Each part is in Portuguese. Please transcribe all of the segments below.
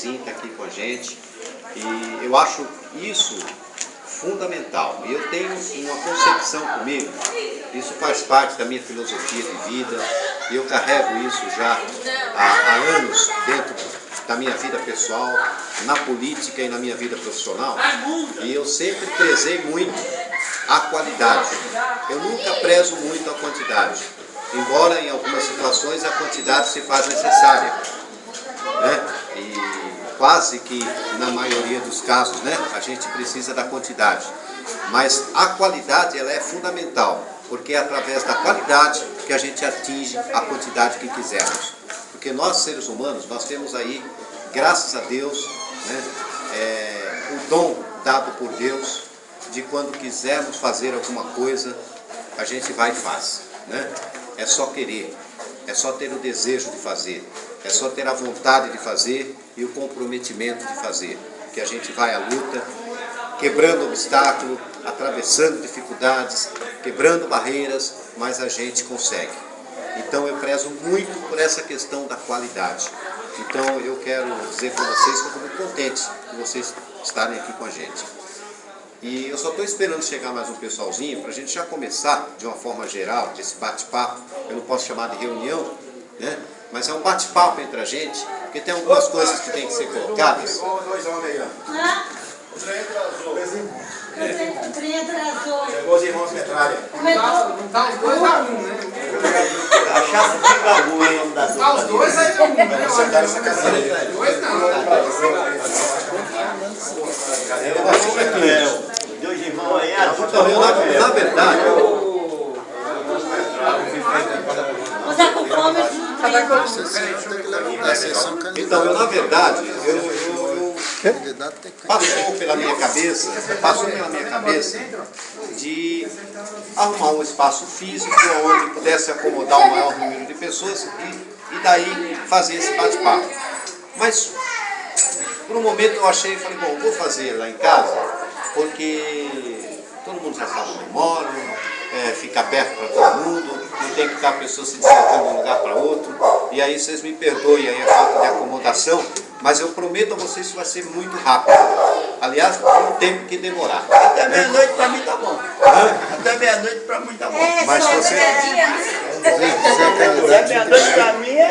sim, está aqui com a gente. E eu acho isso fundamental. E eu tenho uma concepção comigo, isso faz parte da minha filosofia de vida, e eu carrego isso já há anos dentro da minha vida pessoal, na política e na minha vida profissional. E eu sempre prezei muito a qualidade. Eu nunca prezo muito a quantidade, embora em algumas situações a quantidade se faz necessária, né? E quase que na maioria dos casos, né, a gente precisa da quantidade. Mas a qualidade, ela é fundamental, porque é através da qualidade que a gente atinge a quantidade que quisermos. Porque nós, seres humanos, nós temos aí, graças a Deus, né, o dom dado por Deus de quando quisermos fazer alguma coisa, a gente vai e faz, né? É só querer, é só ter o desejo de fazer, é só ter a vontade de fazer e o comprometimento de fazer, que a gente vai à luta, quebrando obstáculos, atravessando dificuldades, quebrando barreiras, mas a gente consegue. Então eu prezo muito por essa questão da qualidade. Então eu quero dizer para vocês que eu estou muito contente de vocês estarem aqui com a gente. E eu só estou esperando chegar mais um pessoalzinho para a gente já começar de uma forma geral, esse bate-papo. Eu não posso chamar de reunião, né? Mas é um bate-papo entre a gente, porque tem algumas coisas que tem que ser colocadas. O trem atrasou. O trem atrasou. Chegou os irmãos metralha. Não tá os dois a um, né? A chave de Gabu é o nome da Tá os dois aí comum, né? Sentaram essa cadeira aí. Dois não. Dois irmãos aí, Então, na verdade, Você com fome, então, na verdade, passou pela minha cabeça de arrumar um espaço físico onde pudesse acomodar o maior número de pessoas e daí fazer esse bate-papo. Mas, por um momento eu achei, falei, bom, vou fazer lá em casa, porque todo mundo já sabe onde eu moro, fica aberto para todo mundo, não tem que ficar a pessoa se deslocando de um lugar para outro, e aí vocês me perdoem aí a falta de acomodação, mas eu prometo a vocês que vai ser muito rápido. Aliás, não tem que demorar. Até meia-noite pra mim tá bom. Até meia-noite pra mim tá bom. Mas você... Até meia-noite pra mim é...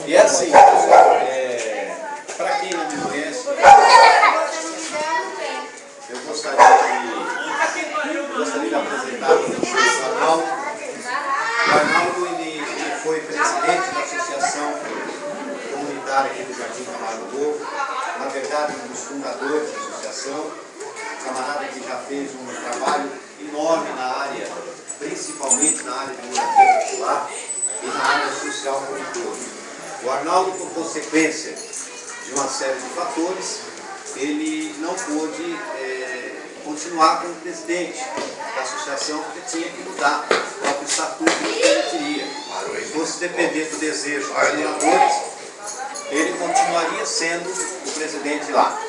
E é assim, para quem não me conhece, eu gostaria de apresentar para vocês o Arnaldo. O Arnaldo, ele foi presidente da Associação Comunitária aqui do Jardim Camargo Novo, na verdade um dos fundadores da associação, camarada que já fez um trabalho enorme na área, principalmente na área de moradia popular e na área social como um todo. O Arnaldo, por consequência de uma série de fatores, ele não pôde continuar como presidente da associação, porque tinha que mudar o próprio estatuto que ele queria. Se fosse depender do desejo dos moradores, ele continuaria sendo o presidente lá.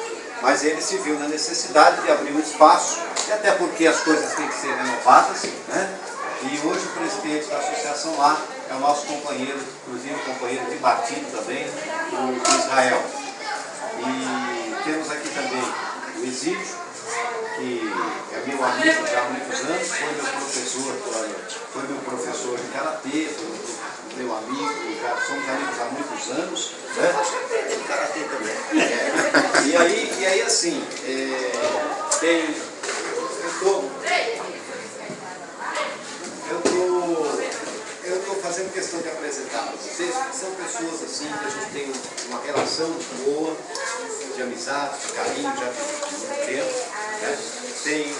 Mas ele se viu na necessidade de abrir um espaço, e até porque as coisas têm que ser renovadas, né? E hoje o presidente da associação lá é o nosso companheiro, inclusive companheiro de partido também, o Israel. E temos aqui também o Exídio, que é meu amigo já há muitos anos, foi meu professor de karatê, meu amigo, já somos amigos há muitos anos, né? Tem karatê também. E aí assim, eu estou fazendo questão de apresentar para vocês, que são pessoas assim, que a gente tem uma relação boa, de amizade, de carinho, já de muito tempo, né? Tem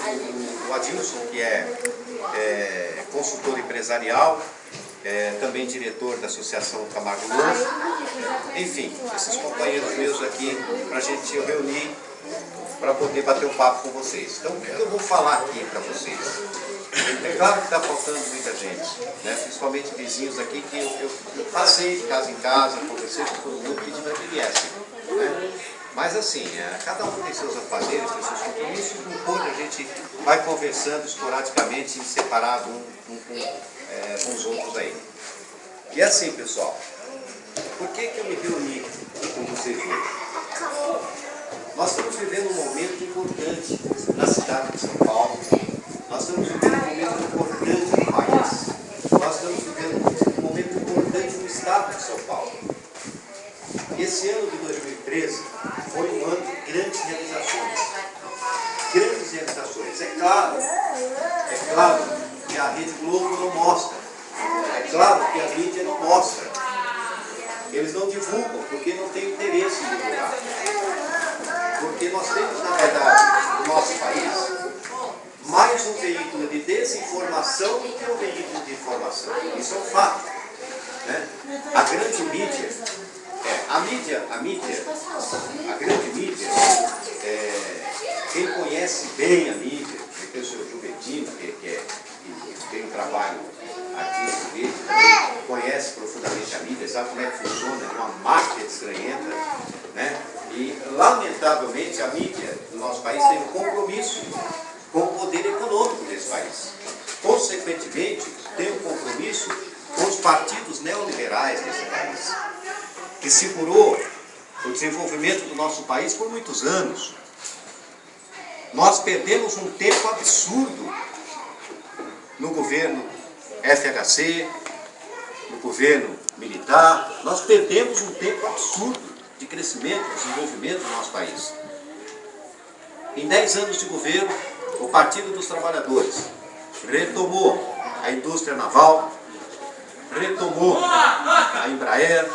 o Adilson, que é consultor empresarial, também diretor da Associação Camargo Novo. Enfim, esses companheiros meus aqui, para a gente reunir, para poder bater um papo com vocês. Então, o que eu vou falar aqui para vocês? É claro que está faltando muita gente, né? Principalmente vizinhos aqui, que eu passei de casa em casa, conversei com todo mundo, pedi para que viessem, né? Mas assim, cada um tem seus afazeres, tem seus compromissos, não pode, a gente vai conversando esporadicamente, separado com os outros aí. E assim, pessoal, por que eu me reuni com vocês hoje? vivendo um momento importante na cidade de São Paulo. Nós estamos vivendo um momento importante no país. Nós estamos vivendo um momento importante no estado de São Paulo. Esse ano de 2013 foi um ano de grandes realizações. Grandes realizações. É claro que a Rede Globo não mostra. É claro que a mídia não mostra. Eles não divulgam porque não têm interesse em divulgar. Porque nós temos, na verdade, no nosso país, mais um veículo de desinformação do que um veículo de informação. Isso é um fato. Né? A grande mídia, a grande mídia, quem conhece bem a mídia, tem o senhor Gilbertino, que tem um trabalho artístico dele, também conhece profundamente a mídia, sabe como é que funciona, é uma máquina estranhenta, né? E, lamentavelmente, a mídia do nosso país tem um compromisso com o poder econômico desse país. Consequentemente, tem um compromisso com os partidos neoliberais desse país, que segurou o desenvolvimento do nosso país por muitos anos. Nós perdemos um tempo absurdo no governo FHC, no governo militar. Nós perdemos um tempo absurdo de crescimento, desenvolvimento do nosso país. Em 10 anos de governo, o Partido dos Trabalhadores retomou a indústria naval, retomou a Embraer.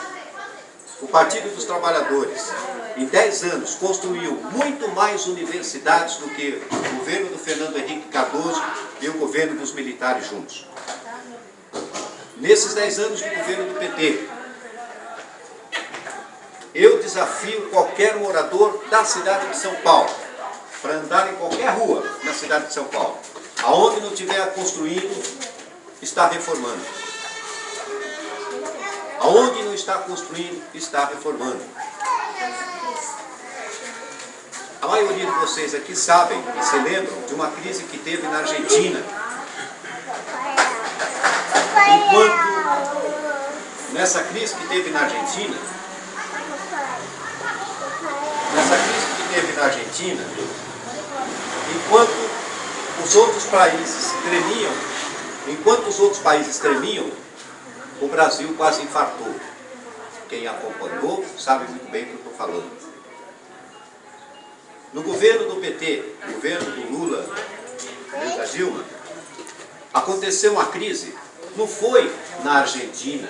O Partido dos Trabalhadores, em 10 anos, construiu muito mais universidades do que o governo do Fernando Henrique Cardoso e o governo dos militares juntos. Nesses 10 anos de governo do PT, eu desafio qualquer morador da cidade de São Paulo para andar em qualquer rua na cidade de São Paulo. Aonde não estiver construindo, está reformando. Aonde não está construindo, está reformando. A maioria de vocês aqui sabem e se lembram de uma crise que teve na Argentina. Enquanto nessa crise que teve na Argentina, enquanto os outros países tremiam, o Brasil quase infartou. Quem acompanhou sabe muito bem do que eu estou falando. No governo do PT, no governo do Lula e da Dilma, aconteceu uma crise, não foi na Argentina.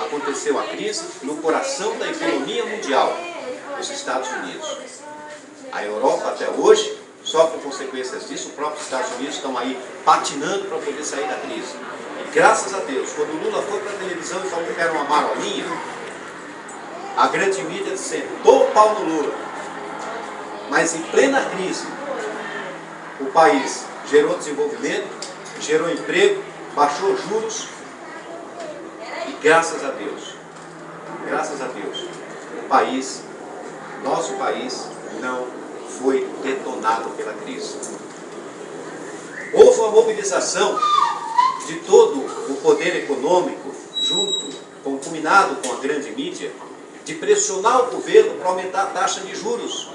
Aconteceu a crise no coração da economia mundial, nos Estados Unidos. A Europa até hoje sofre consequências disso, os próprios Estados Unidos estão aí patinando para poder sair da crise. E graças a Deus, quando o Lula foi para a televisão e falou que era uma marolinha, a grande mídia sentou o pau no Lula. Mas em plena crise, o país gerou desenvolvimento, gerou emprego, baixou juros e graças a Deus, o país, nosso país, não foi detonado pela crise. Houve uma mobilização de todo o poder econômico, combinado com a grande mídia, de pressionar o governo para aumentar a taxa de juros,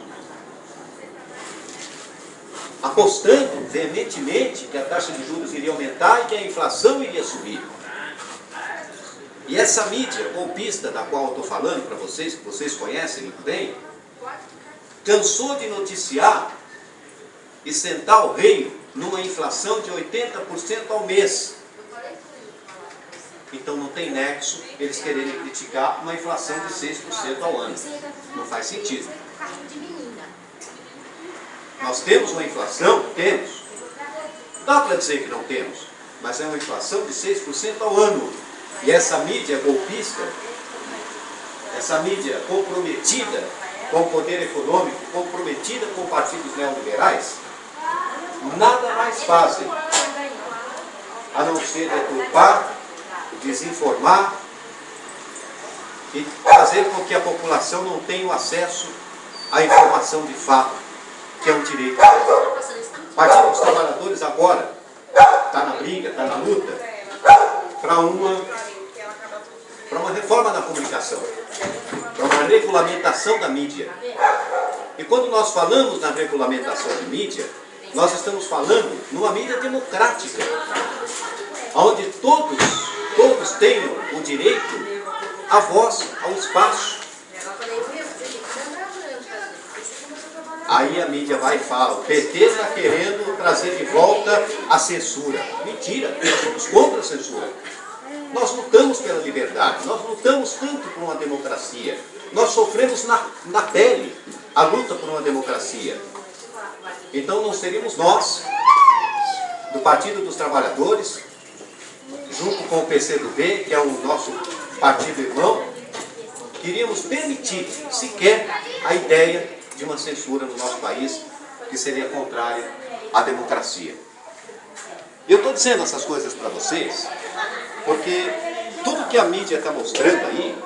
apostando veementemente que a taxa de juros iria aumentar e que a inflação iria subir. E essa mídia golpista da qual eu estou falando para vocês, que vocês conhecem muito bem, cansou de noticiar e sentar o reino numa inflação de 80% ao mês. Então não tem nexo eles quererem criticar uma inflação de 6% ao ano. Não faz sentido. Nós temos uma inflação? Temos. Não dá para dizer que não temos, mas é uma inflação de 6% ao ano. E essa mídia golpista, essa mídia comprometida com o poder econômico, comprometida com partidos neoliberais, nada mais fazem a não ser deturpar, desinformar e fazer com que a população não tenha o acesso à informação de fato, que é um direito. O Partido dos Trabalhadores agora está na briga, está na luta para uma reforma da comunicação, para uma regulamentação da mídia. E quando nós falamos na regulamentação de mídia, nós estamos falando numa mídia democrática, onde todos tenham o direito à voz, ao espaço. Aí a mídia vai e fala, o PT está querendo trazer de volta a censura. Mentira, nós somos contra a censura. Nós lutamos pela liberdade, nós lutamos tanto por uma democracia. Nós sofremos na pele a luta por uma democracia. Então não seríamos nós, do Partido dos Trabalhadores, junto com o PCdoB, que é o nosso partido irmão, que iríamos permitir sequer a ideia de uma censura no nosso país, que seria contrária à democracia. Eu estou dizendo essas coisas para vocês, porque tudo que a mídia está mostrando aí,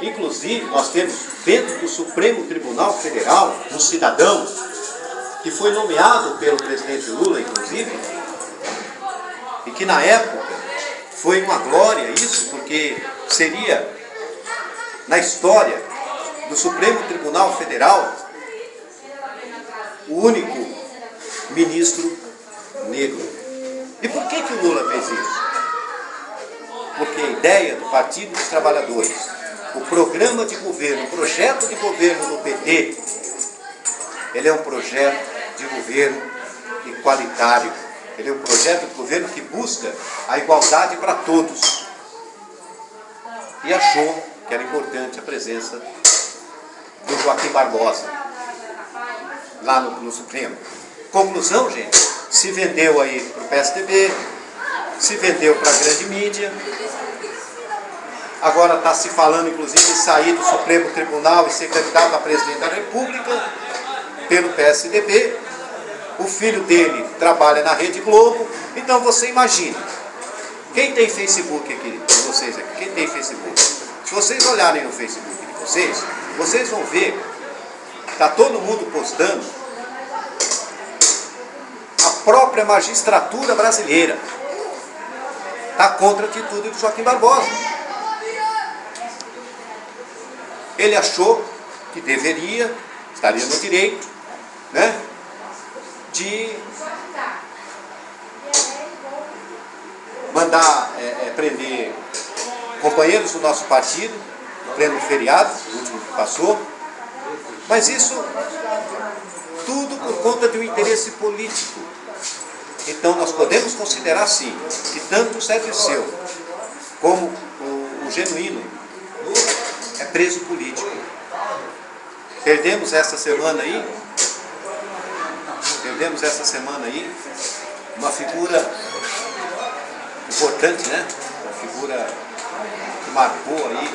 inclusive nós temos dentro do Supremo Tribunal Federal um cidadão que foi nomeado pelo presidente Lula, inclusive, e que na época foi uma glória isso, porque seria na história do Supremo Tribunal Federal o único ministro negro. E por que o Lula fez isso? Porque a ideia do Partido dos Trabalhadores, o programa de governo, o projeto de governo do PT, ele é um projeto de governo igualitário. Ele é um projeto de governo que busca a igualdade para todos. E achou que era importante a presença do Joaquim Barbosa lá no Supremo. Conclusão, gente, se vendeu aí para o PSDB, se vendeu para a grande mídia, agora está se falando inclusive em sair do Supremo Tribunal e ser candidato a presidente da República pelo PSDB. O filho dele trabalha na Rede Globo. Então você imagina, quem tem Facebook aqui, de vocês aqui, quem tem Facebook? Se vocês olharem no Facebook de vocês vão ver que está todo mundo postando a própria magistratura brasileira está contra a atitude de Joaquim Barbosa. Ele achou que estaria no direito, né, de mandar prender companheiros do nosso partido, no pleno feriado, o último que passou, mas isso tudo por conta de um interesse político. Então nós podemos considerar sim, que tanto o Zé Dirceu como o Genuíno é preso político. Perdemos essa semana aí uma figura importante, né? Uma figura que marcou aí,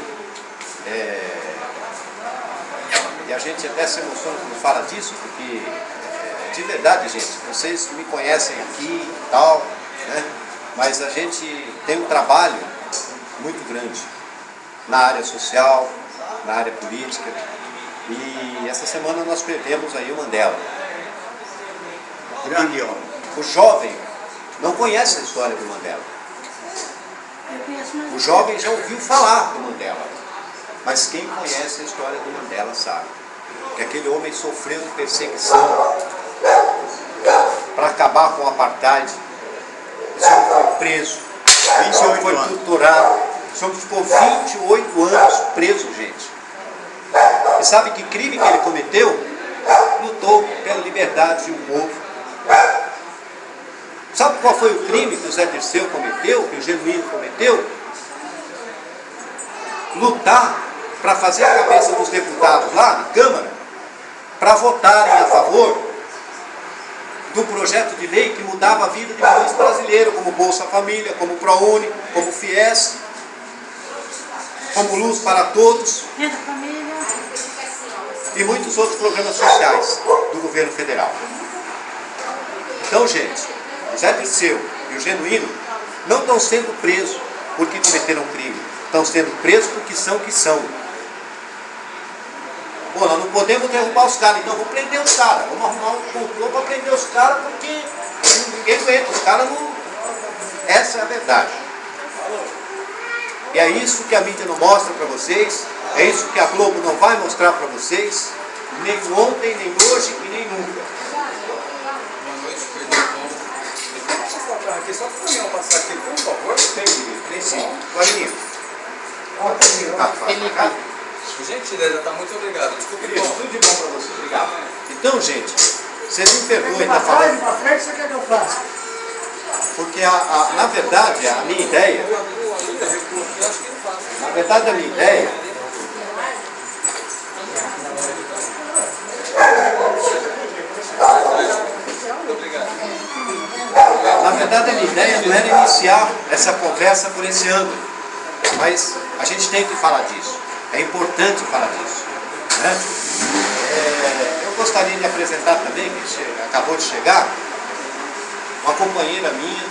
e a gente até se emociona quando fala disso, porque de verdade, gente, vocês me conhecem aqui e tal, né? Mas a gente tem um trabalho muito grande na área social, na área política, e essa semana nós perdemos aí o Mandela. Grande homem. O jovem não conhece a história do Mandela. O jovem já ouviu falar do Mandela, mas quem conhece a história do Mandela sabe que aquele homem sofreu perseguição para acabar com o apartheid. Esse homem foi preso, esse homem foi torturado, esse homem ficou 28 anos preso, gente. E sabe que crime que ele cometeu? Lutou pela liberdade de um povo. Sabe qual foi o crime que o Zé Dirceu cometeu, que o Genuíno cometeu? Lutar para fazer a cabeça dos deputados lá na Câmara, para votarem a favor do projeto de lei que mudava a vida de milhões brasileiros, como Bolsa Família, como ProUni, como FIES, como Luz para Todos e muitos outros programas sociais do governo federal. Então, gente, o Zé Dirceu e o Genuíno não estão sendo presos porque cometeram crime, estão sendo presos porque são o que são. Pô, nós não podemos derrubar os caras, então vamos prender os caras, vamos arrumar um complô para prender os caras, porque ninguém aguenta, os caras não... Essa é a verdade. E é isso que a mídia não mostra para vocês, é isso que a Globo não vai mostrar para vocês, nem ontem, nem hoje e nem nunca. Boa noite, perdão. Deixa eu falar aqui, só para o caminhão passar aqui, por favor. Tem, querido, tem sim. Clarinha. Por gentileza, tá muito obrigado. Desculpe, Querido, tudo de bom para você. Obrigado. Então, gente, vocês me perdoem, tá Pra falando? frente, você quer que eu faça? Porque, na verdade, a minha ideia... Na verdade, a minha ideia... Na verdade, a minha ideia não era iniciar essa conversa por esse ângulo, mas a gente tem que falar disso. É importante falar disso, né? Eu gostaria de apresentar também, que acabou de chegar, uma companheira minha,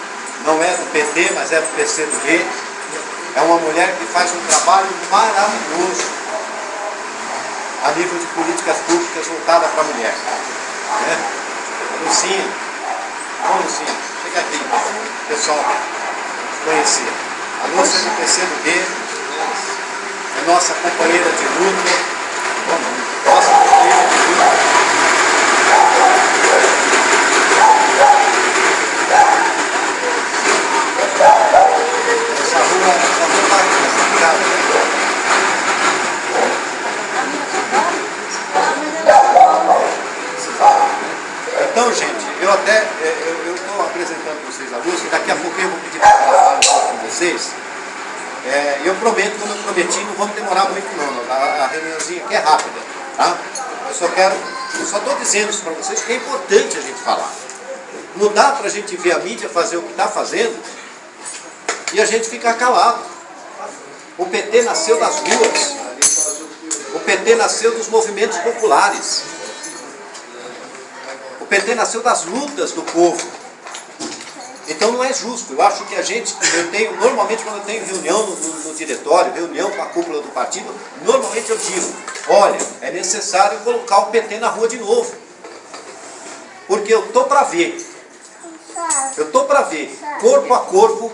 não é do PT, mas é do PCdoB. É uma mulher que faz um trabalho maravilhoso a nível de políticas públicas voltada para a mulher, né? Lucinha, bom Lucinha, chega aqui, pessoal, conhecer. A Lúcia é do PCdoB, é nossa companheira de luta, nossa companheira de luta. Essa rua está complicada. Então, gente, eu estou apresentando para vocês a Lúcia, daqui a pouco eu vou pedir para falar um pouco com vocês. Eu prometo, como eu prometi, não vamos demorar muito não, a reuniãozinha aqui é rápida, tá? Eu só estou dizendo isso para vocês que é importante a gente falar. Não dá para a gente ver a mídia fazer o que está fazendo e a gente ficar calado. O PT nasceu das ruas, o PT nasceu dos movimentos populares, o PT nasceu das lutas do povo. Então não é justo. Eu acho que normalmente quando eu tenho reunião no diretório, reunião com a cúpula do partido, normalmente eu digo, olha, é necessário colocar o PT na rua de novo. Porque eu estou para ver, corpo a corpo,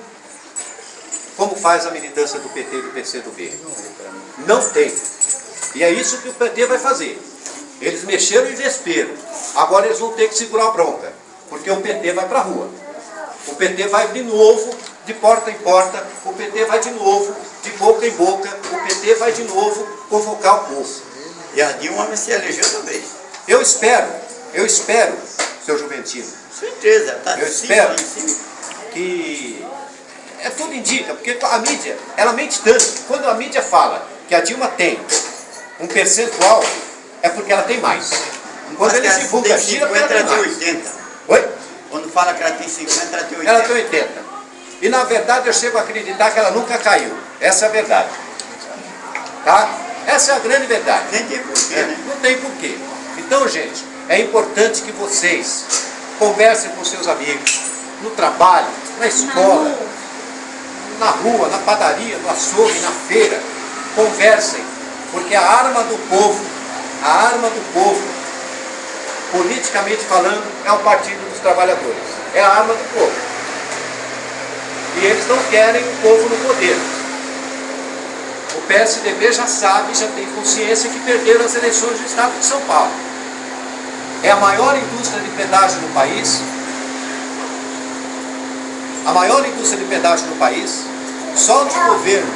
como faz a militância do PT e do PCdoB. Não tem. E é isso que o PT vai fazer. Eles mexeram em vespeiro. Agora eles vão ter que segurar a bronca, porque o PT vai para a rua. O PT vai de novo, de porta em porta, o PT vai de novo, de boca em boca, o PT vai de novo convocar o povo. E a Dilma se elegeu também. Eu espero, seu Juventino, Certeza, tá? eu espero que... tudo indica, porque a mídia, ela mente tanto. Quando a mídia fala que a Dilma tem um percentual, é porque ela tem mais. Quando eles divulgam, tira porque ela tem mais. 80. Oi? Quando fala que ela tem 50, ela tem 80. Ela tem 80. E na verdade eu chego a acreditar que ela nunca caiu. Essa é a verdade. Tá? Essa é a grande verdade. Nem tem porquê, né? Não tem porquê. Então, gente, é importante que vocês conversem com seus amigos, no trabalho, na escola, na rua, na padaria, no açougue, na feira. Conversem, porque a arma do povo, politicamente falando, é o Partido dos Trabalhadores. É a arma do povo. E eles não querem o povo no poder. O PSDB já sabe, já tem consciência que perderam as eleições do Estado de São Paulo. É a maior indústria de pedágio no país. A maior indústria de pedágio no país. Só no governo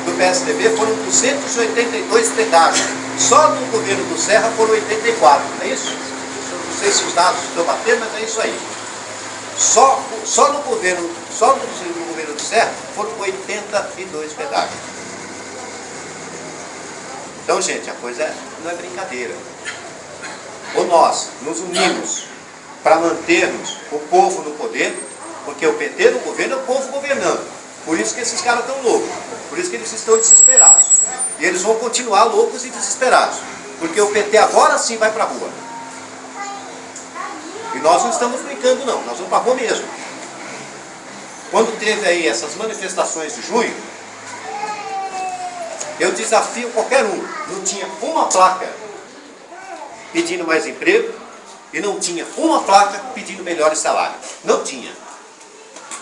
do PSDB foram 282 pedágios. Só no governo do Serra foram 84. É isso? Não sei se os dados estão batendo, mas é isso aí. Só no governo do Serra foram 82 pedágios. Então, gente, a coisa não é brincadeira. Ou nós nos unimos para mantermos o povo no poder, porque o PT no governo é o povo governando. Por isso que esses caras estão loucos. Por isso que eles estão desesperados. E eles vão continuar loucos e desesperados. Porque o PT agora sim vai para a rua. E nós não estamos brincando não, nós vamos para a rua mesmo. Quando teve aí essas manifestações de junho, eu desafio qualquer um. Não tinha uma placa pedindo mais emprego e não tinha uma placa pedindo melhores salários. Não tinha.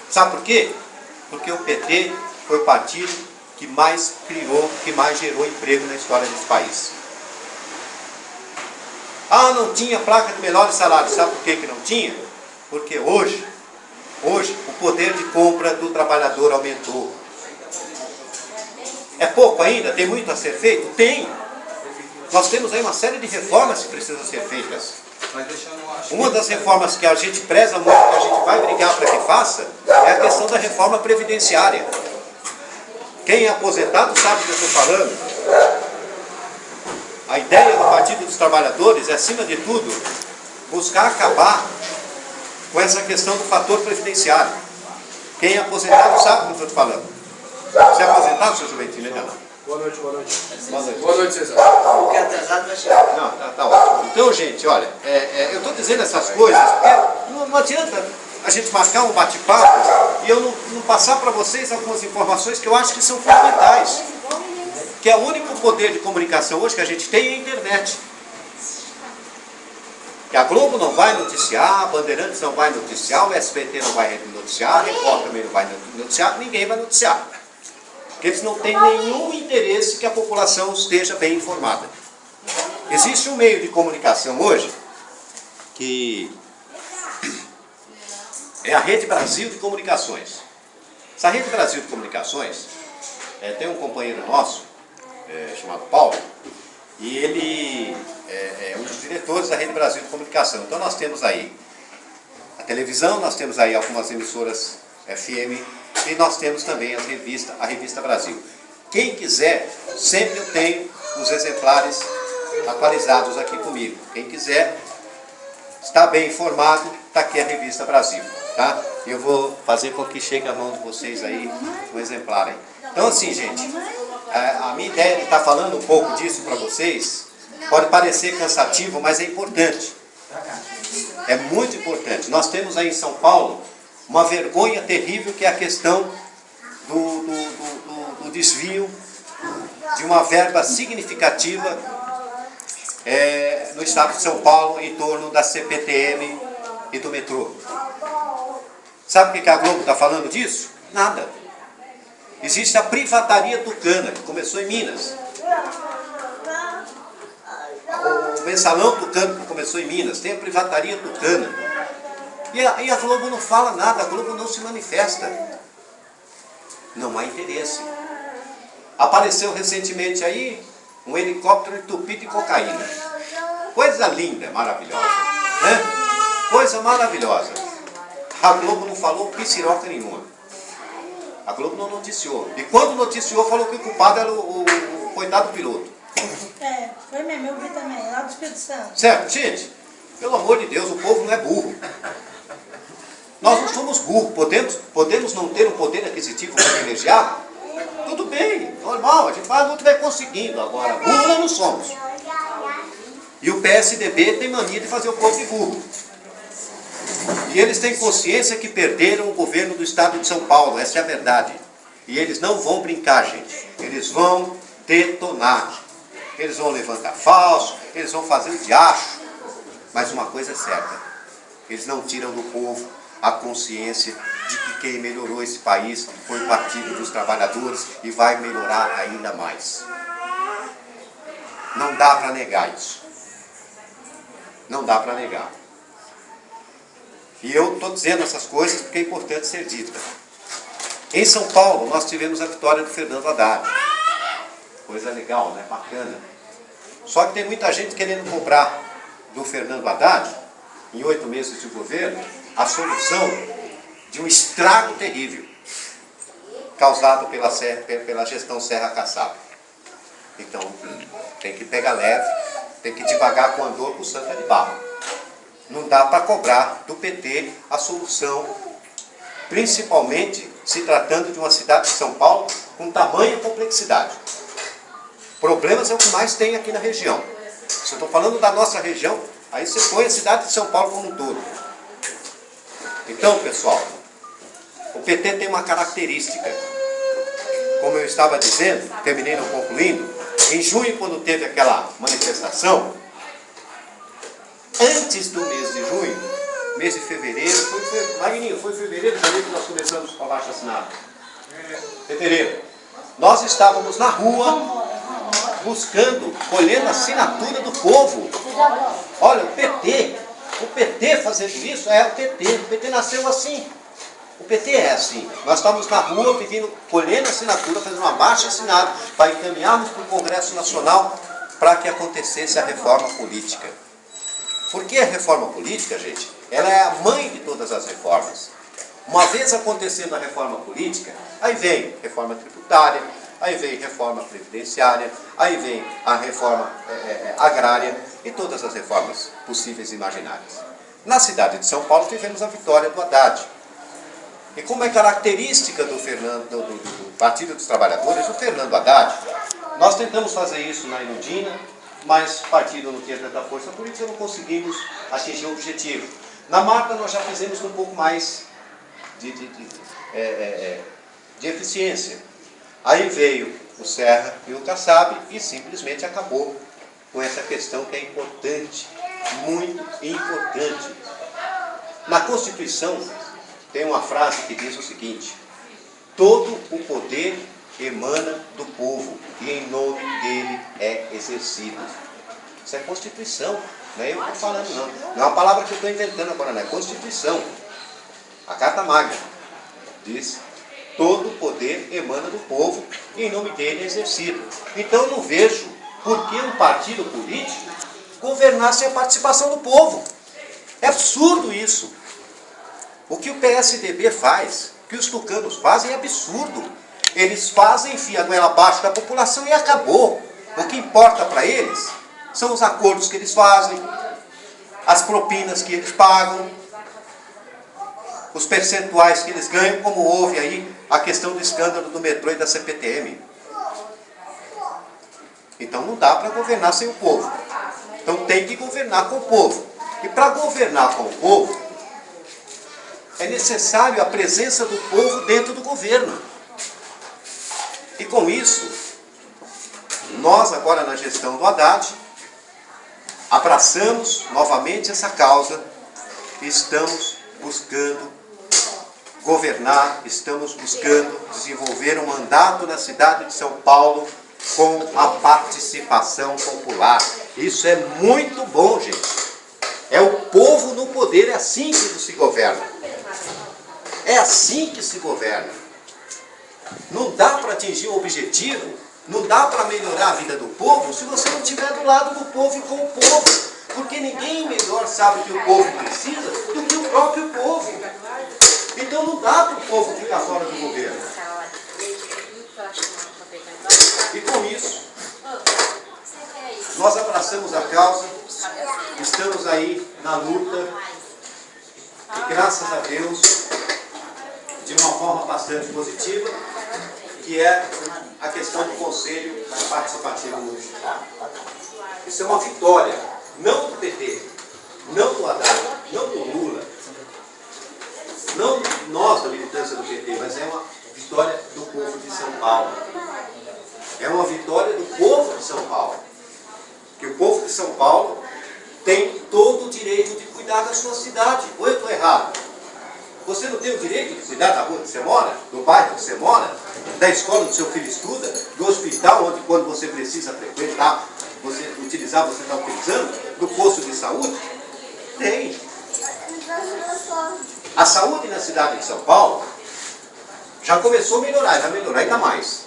Sabe por quê? Porque o PT foi o partido que mais criou, que mais gerou emprego na história desse país. Ah, não tinha placa de melhores salários. Sabe por que não tinha? Porque hoje o poder de compra do trabalhador aumentou. É pouco ainda? Tem muito a ser feito? Tem. Nós temos aí uma série de reformas que precisam ser feitas. Uma das reformas que a gente preza muito, que a gente vai brigar para que faça, é a questão da reforma previdenciária. Quem é aposentado sabe do que eu estou falando. A ideia do Partido dos Trabalhadores é, acima de tudo, buscar acabar com essa questão do fator previdenciário. Quem é aposentado sabe do que eu estou falando. Você é aposentado, seu Juventino? Ainda não. Boa noite. Boa noite. Boa noite, César. Porque atrasado vai chegar. Não, tá ótimo. Então, gente, olha, eu estou dizendo essas coisas porque não adianta a gente marcar um bate-papo e eu não passar para vocês algumas informações que eu acho que são fundamentais. Que é o único poder de comunicação hoje que a gente tem é a internet. Que a Globo não vai noticiar, a Bandeirantes não vai noticiar, o SBT não vai noticiar, a Record também não vai noticiar, ninguém vai noticiar. Porque eles não têm nenhum interesse que a população esteja bem informada. Existe um meio de comunicação hoje que é a Rede Brasil de Comunicações. Essa Rede Brasil de Comunicações tem um companheiro nosso, chamado Paulo, e ele é um dos diretores da Rede Brasil de Comunicação. Então nós temos aí a televisão, nós temos aí algumas emissoras FM e nós temos também a Revista Brasil. Quem quiser, sempre eu tenho os exemplares atualizados aqui comigo. Quem quiser estar bem informado, está aqui a Revista Brasil, tá? Eu vou fazer com que chegue à mão de vocês aí um exemplar aí. Então assim, gente, a minha ideia de estar falando um pouco disso para vocês pode parecer cansativo, mas é importante. É muito importante. Nós temos aí em São Paulo uma vergonha terrível que é a questão do desvio de uma verba significativa no estado de São Paulo em torno da CPTM e do metrô. Sabe o que a Globo está falando disso? Nada. Existe a privataria tucana, que começou em Minas. O mensalão tucano, que começou em Minas. Tem a privataria tucana. E a Globo não fala nada, a Globo não se manifesta. Não há interesse. Apareceu recentemente aí um helicóptero entupido de cocaína. Coisa linda, maravilhosa. Né? Coisa maravilhosa. A Globo não falou piciroca nenhuma. A Globo não noticiou. E quando noticiou, falou que o culpado era o coitado piloto. Foi mesmo, eu vi também, lá do Espírito Santo. Certo, gente? Pelo amor de Deus, o povo não é burro. Nós não somos burros. Podemos não ter um poder aquisitivo privilegiado? Tudo bem, normal, a gente faz o que vai conseguindo. Agora, burro nós não somos. E o PSDB tem mania de fazer o povo de burro. E eles têm consciência que perderam o governo do estado de São Paulo, essa é a verdade. E eles não vão brincar, gente. Eles vão detonar. Eles vão levantar falso, eles vão fazer o diacho. Mas uma coisa é certa, eles não tiram do povo a consciência de que quem melhorou esse país foi o Partido dos Trabalhadores e vai melhorar ainda mais. Não dá para negar isso. Não dá para negar. E eu estou dizendo essas coisas porque é importante ser dita. Em São Paulo, nós tivemos a vitória do Fernando Haddad. Coisa legal, né? Bacana. Só que tem muita gente querendo cobrar do Fernando Haddad, em 8 meses de governo, a solução de um estrago terrível causado pela gestão Serra Kassab. Então, tem que pegar leve, tem que devagar com o andor com Santa de Barro. Não dá para cobrar do PT a solução, principalmente se tratando de uma cidade de São Paulo com tamanha complexidade. Problemas é o que mais tem aqui na região. Se eu estou falando da nossa região, aí você põe a cidade de São Paulo como um todo. Então, pessoal, o PT tem uma característica. Como eu estava dizendo, terminei não concluindo, em junho, quando teve aquela manifestação, antes do mês de junho, mês de fevereiro, foi fevereiro, janeiro que nós começamos com a baixa assinada. Fevereiro. Nós estávamos na rua, buscando, colhendo a assinatura do povo. Olha, o PT fazendo isso é o PT nasceu assim. O PT é assim. Nós estamos na rua pedindo, colhendo assinatura, fazendo uma marcha assinada para encaminharmos para o Congresso Nacional para que acontecesse a reforma política. Porque a reforma política, gente, ela é a mãe de todas as reformas. Uma vez acontecendo a reforma política, aí vem reforma tributária, aí vem reforma previdenciária, aí vem a reforma agrária e todas as reformas possíveis e imaginárias. Na cidade de São Paulo tivemos a vitória do Haddad. E como é característica do Partido dos Trabalhadores, o Fernando Haddad, nós tentamos fazer isso na Iludina, mas o partido não tinha tanta força política, não conseguimos atingir o objetivo. Na Marta nós já fizemos com um pouco mais de eficiência. Aí veio o Serra e o Kassab e simplesmente acabou com essa questão que é importante, muito importante. Na Constituição tem uma frase que diz o seguinte: todo o poder emana do povo e em nome dele é exercido. Isso é Constituição, não é eu que estou falando não. Não é uma palavra que eu estou inventando agora, não é Constituição. A Carta Magna diz: todo o poder emana do povo e em nome dele é exercido. Então eu não vejo por que um partido político governar sem a participação do povo. É absurdo isso. O que o PSDB faz, o que os tucanos fazem é absurdo. Eles fazem, enfiam a goela abaixo da população e acabou. O que importa para eles são os acordos que eles fazem, as propinas que eles pagam, os percentuais que eles ganham, como houve aí a questão do escândalo do metrô e da CPTM. Então não dá para governar sem o povo. Então tem que governar com o povo. E para governar com o povo, é necessário a presença do povo dentro do governo. E com isso, nós agora na gestão do Haddad, abraçamos novamente essa causa e estamos buscando governar, estamos buscando desenvolver um mandato na cidade de São Paulo com a participação popular. Isso é muito bom, gente. É o povo no poder, é assim que se governa. É assim que se governa. Não dá para atingir o objetivo, não dá para melhorar a vida do povo se você não estiver do lado do povo e com o povo. Porque ninguém melhor sabe o que o povo precisa do que o próprio povo. Então não dá para o povo ficar fora do governo. E com isso, nós abraçamos a causa, estamos aí na luta, e graças a Deus, de uma forma bastante positiva, que é a questão do Conselho Participativo Municipal. Isso é uma vitória, não do PT, não do Haddad, não do Lula, não nós da militância do PT, mas é uma vitória do povo de São Paulo. É uma vitória do povo de São Paulo. Que o povo de São Paulo tem todo o direito de cuidar da sua cidade. Ou eu estou errado? Você não tem o direito de cuidar da rua que você mora, do bairro que você mora, da escola onde seu filho estuda, do hospital onde quando você precisa frequentar, você está utilizando, do posto de saúde? Tem. A saúde na cidade de São Paulo já começou a melhorar, vai melhorar ainda mais.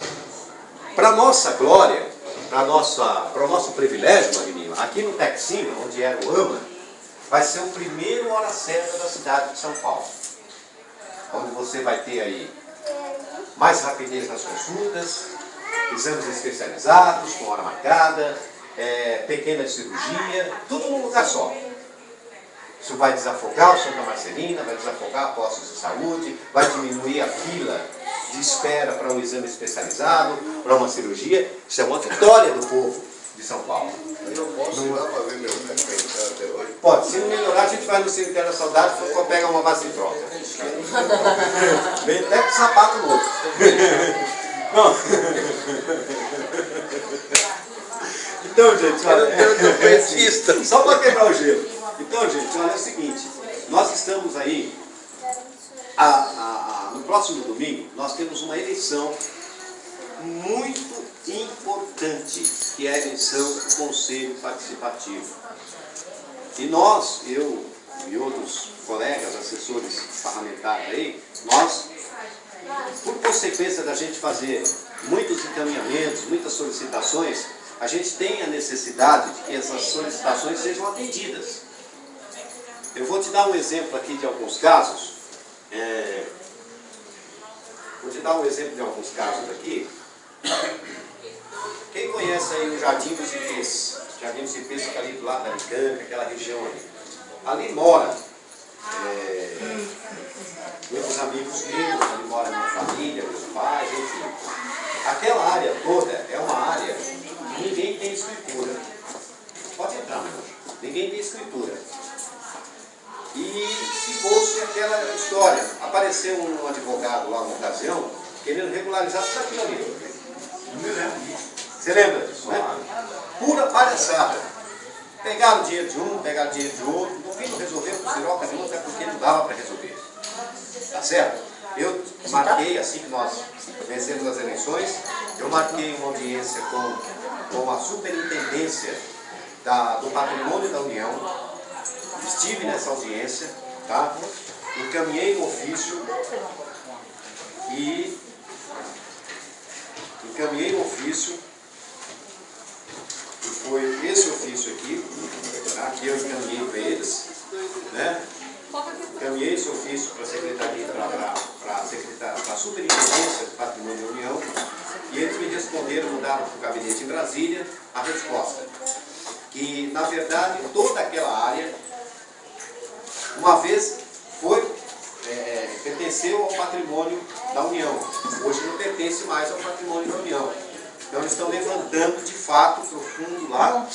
Para nossa glória, para o nosso privilégio, Magninho, aqui no Texinho, onde é o AMA, vai ser o primeiro hora certa da cidade de São Paulo. Onde você vai ter aí mais rapidez nas consultas, exames especializados, com hora marcada, pequena cirurgia, tudo num lugar só. Isso vai desafogar o Santa Marcelina, vai desafogar postos de saúde, vai diminuir a fila de espera para um exame especializado, para uma cirurgia. Isso é uma vitória do povo de São Paulo. Eu posso ir lá para ver meu médico até hoje? Pode, se não melhorar, a gente vai no cemitério da saudade e pega uma base de troca. Vem até com sapato novo. Bom. Então, gente, olha, só para quebrar o gelo. Então, gente, olha, é o seguinte, nós estamos aí, no próximo domingo, nós temos uma eleição muito importante, que é a eleição do Conselho Participativo. E nós, eu e outros colegas, assessores parlamentares aí, nós, por consequência da gente fazer muitos encaminhamentos, muitas solicitações, a gente tem a necessidade de que essas solicitações sejam atendidas. Eu vou te dar um exemplo aqui de alguns casos. Vou te dar um exemplo de alguns casos aqui. Quem conhece aí o Jardim dos Ipês? O Jardim dos Ipês fica ali do lado da Aricanca, aquela região ali. Ali mora muitos amigos meus, ali mora minha família, meus pais, enfim. Aquela área toda é uma área que ninguém tem escritura. Pode entrar, meu anjo. Ninguém tem escritura. E se fosse aquela história, apareceu um advogado lá numa ocasião, querendo regularizar tudo aquilo ali. Você lembra disso, né? Pura palhaçada. Pegaram o dinheiro de um, pegaram o dinheiro de outro, no fim não resolveu com ciroca nenhuma, até porque não dava para resolver. Tá certo? Eu marquei, assim que nós vencemos as eleições, eu marquei uma audiência com a superintendência do patrimônio da União. Estive nessa audiência, tá? Encaminhei um ofício e foi esse ofício aqui, tá? Que eu encaminhei para eles, né? Encaminhei esse ofício para a Secretaria, para a Superintendência do Patrimônio da União, e eles me responderam, mandaram para o gabinete em Brasília a resposta, que na verdade toda aquela área, uma vez pertenceu ao patrimônio da União, hoje não pertence mais ao patrimônio da União. Então eles estão levantando de fato profundo lá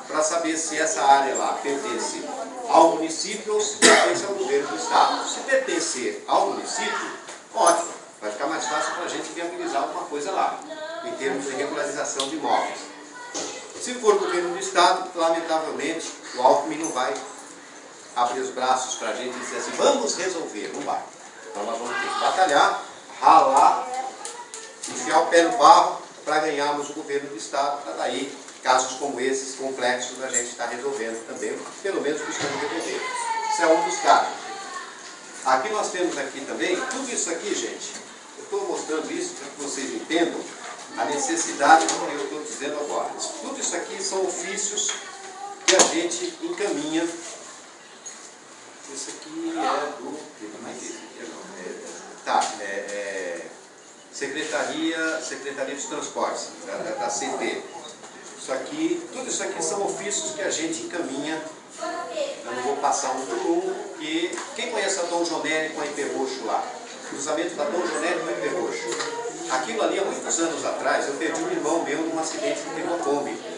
para saber se essa área lá pertence ao município ou se pertence ao governo do estado. Se pertencer ao município, ótimo, vai ficar mais fácil para a gente viabilizar alguma coisa lá, em termos de regularização de imóveis. Se for governo do estado, lamentavelmente, o Alckmin não vai abrir os braços para a gente e dizer assim, vamos resolver, não vai. Então nós vamos ter que batalhar, ralar, enfiar o pé no barro para ganharmos o governo do estado, para daí casos como esses complexos a gente está resolvendo também, pelo menos buscando resolver. Isso é um dos casos. Aqui nós temos aqui também, tudo isso aqui, gente, eu estou mostrando isso para que vocês entendam a necessidade do que eu estou dizendo agora. Tudo isso aqui são ofícios que a gente encaminha. Esse aqui é do... Secretaria dos Transportes, da CT. Tudo isso aqui são ofícios que a gente encaminha. Eu não vou passar um por um, porque quem conhece a Dom Jonelli com a IP Roxo lá? Cruzamento da Dom Jonelli com a IP Roxo. Aquilo ali, há muitos anos atrás, eu perdi um irmão meu num acidente de Termocombi.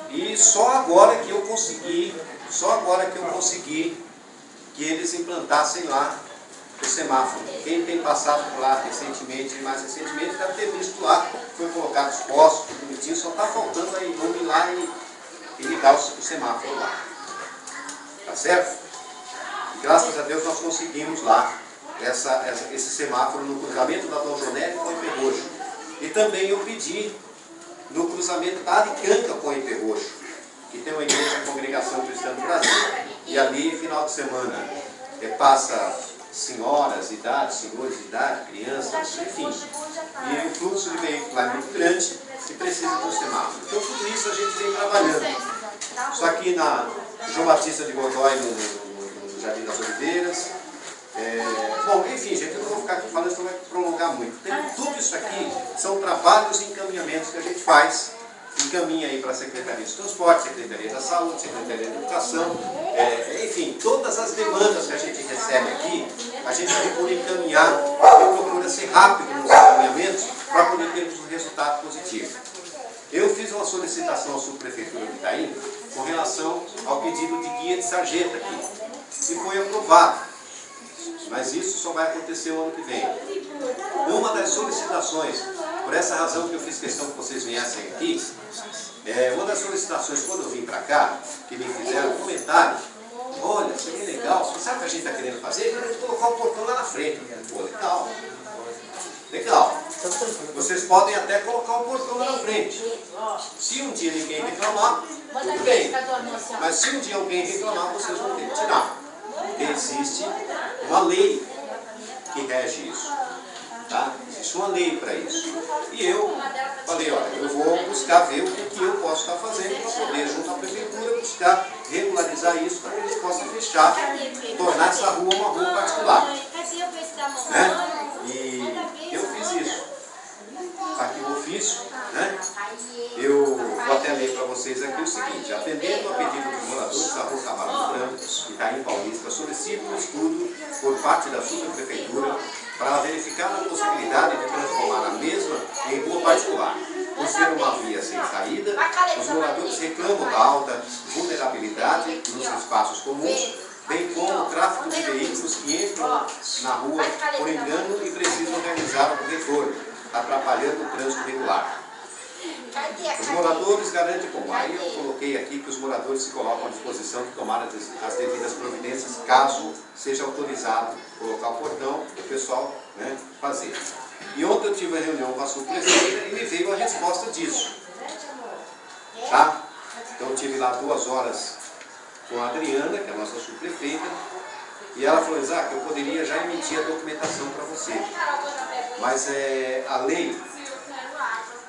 E só agora que eu consegui que eles implantassem lá o semáforo. Quem tem passado por lá recentemente, mais recentemente, deve ter visto lá, foi colocado os postos, tudo bonitinho, só está faltando aí vamos ir lá e ligar o semáforo lá. Tá certo? E graças a Deus nós conseguimos lá esse semáforo no cruzamento da Dom Jonelli com o IP Roxo. E também eu pedi no cruzamento da Aricanca com o IP Roxo, que tem uma igreja, Congregação Cristã do Brasil, e ali, final de semana, passa senhoras de idade, senhores de idade, crianças, enfim. E o fluxo de veículos lá é muito grande e precisa de um semáforo. Então, tudo isso a gente vem trabalhando. Isso aqui na João Batista de Godoy, no Jardim das Oliveiras. Bom, enfim, gente, eu não vou ficar aqui falando, senão vai prolongar muito. Tudo isso aqui são trabalhos e encaminhamentos que a gente faz. Encaminha aí para a Secretaria de Transporte, Secretaria da Saúde, Secretaria da Educação, enfim, todas as demandas que a gente recebe aqui, a gente procura encaminhar e procura ser rápido nos encaminhamentos para poder termos um resultado positivo. Eu fiz uma solicitação à Subprefeitura de Itaim com relação ao pedido de guia de sarjeta aqui, e foi aprovado, mas isso só vai acontecer o ano que vem. Uma das solicitações, por essa razão que eu fiz questão que vocês viessem aqui, uma das solicitações, quando eu vim para cá, que me fizeram um comentário, olha, seria legal, você sabe o que a gente está querendo fazer? Querendo colocar o portão lá na frente. Pô, legal. Legal. Vocês podem até colocar o portão lá na frente. Se um dia ninguém reclamar, tudo bem. Mas se um dia alguém reclamar, vocês vão ter que tirar. Porque existe uma lei que rege isso. Tá? Existe uma lei para isso. E eu falei, olha, eu vou buscar ver o que eu posso estar fazendo para poder, junto à prefeitura, buscar regularizar isso para que a gente possa fechar, tornar essa rua uma rua particular. Né? E eu fiz isso. Está aqui o ofício, né? Eu vou até ler para vocês aqui o seguinte: atendendo a pedido dos moradores da rua Camarão Branco, Itaim Paulista, solicito um estudo por parte da subprefeitura para verificar a possibilidade de transformar a mesma em rua particular. Por ser uma via sem saída, os moradores reclamam da alta vulnerabilidade nos espaços comuns, bem como o tráfego de veículos que entram na rua por engano e precisam realizar o retorno, atrapalhando o trânsito regular. Os moradores garantem como. Aí eu coloquei aqui que os moradores se colocam à disposição de tomar as devidas providências caso seja autorizado colocar o portão e o pessoal, né, fazer. E ontem eu tive uma reunião com a subprefeita e me veio a resposta disso. Tá? Então eu tive lá 2 horas com a Adriana, que é a nossa subprefeita, e ela falou, Isaac, eu poderia já emitir a documentação para você. Mas a lei,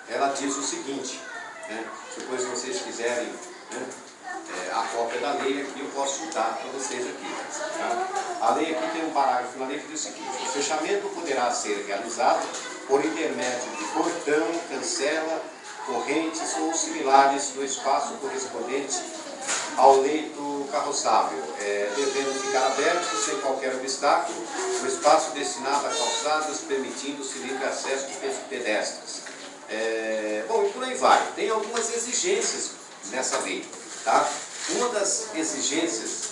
ela diz o seguinte, né, depois se vocês quiserem, né, a cópia da lei aqui, eu posso dar para vocês aqui. Tá? A lei aqui tem um parágrafo na lei que diz o seguinte: o fechamento poderá ser realizado por intermédio de portão, cancela, correntes ou similares do espaço correspondente ao leito carroçável, devendo ficar aberto sem qualquer obstáculo o espaço destinado a calçadas, permitindo-se livre acesso de pedestres. Bom, e por aí vai. Tem algumas exigências nessa lei. Tá? Uma das exigências